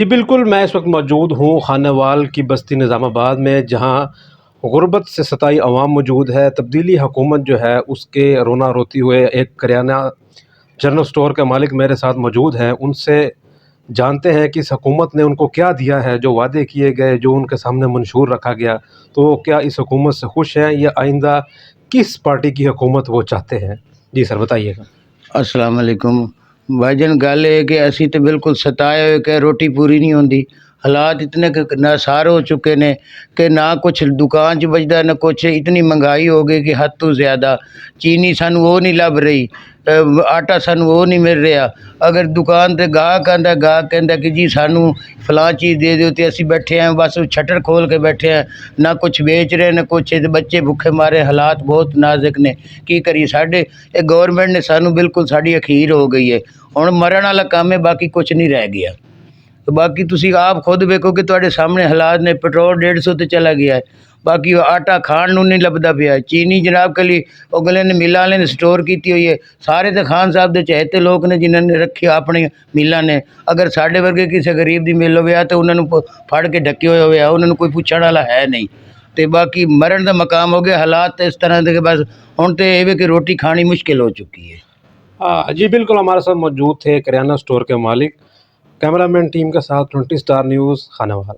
जी बिल्कुल, मैं इस वक़्त मौजूद हूँ खानावाल की बस्ती निज़ामाबाद में, जहाँ गुर्बत से सताई अवाम मौजूद है। तब्दीली हुकूमत जो है उसके रोना रोती हुए एक करियाना जनरल स्टोर के मालिक मेरे साथ मौजूद हैं। उनसे जानते हैं कि इस हुकूमत ने उनको क्या दिया है, जो वादे किए गए, जो उनके सामने मंशूर रखा गया। तो क्या इस हुकूमत से खुश हैं या आइंदा किस पार्टी की हुकूमत वो चाहते हैं? जी सर बताइएगा। अस्सलाम वालेकुम भाईजान। गल है कि असी तो बिल्कुल सताए हुए कि रोटी पूरी नहीं होंदी। हालात इतने नासार हो चुके ने कि ना कुछ दुकान च बचता ना कुछ। इतनी महंगाई हो गई कि हद तो ज़्यादा। चीनी सानू वो नहीं लभ रही, आटा सानू वो नहीं मिल रहा। अगर दुकान ते गाहक आंदा, गाहक कहता कि जी सानू फलां चीज़ दे दो, तो असी बैठे हैं बस शटर खोल के बैठे हैं, ना कुछ बेच रहे ना कुछ। ते बच्चे भुखे मारे, हालात बहुत नाजुक ने। की करिए, साढ़े गवर्नमेंट ने सानू बिल्कुल साड़ी अखीर हो गई है। हुण मरण वाला काम है, बाकी कुछ नहीं रह गया। तो बाकी तुसी आप खुद वेखो कि तुहाडे सामने हालात ने। पेट्रोल 150 ते चला गया है, बाकी आटा खाण नूं नहीं लभदा पिया। चीनी जनाब कली अगले ने मिलां वाले ने स्टोर की हुई है। सारे तो खान साहब के चहेते लोग ने जिन्होंने रखी अपनी मिलां ने। अगर साढ़े वर्गे किसी गरीब की मिल होवे तो उन्होंने फड़ के ढके हुए होवे, उन्होंने कोई पुछण वाला है नहीं। तो बाकी मरण का मकाम हो गया। हालात तो इस तरह के बस हुण तो ये कि रोटी खानी मुश्किल हो चुकी है। जी बिल्कुल, हमारे साथ मौजूद थे करियाना स्टोर के मालिक। कैमरामैन टीम के साथ 20 स्टार न्यूज़ खानावाल।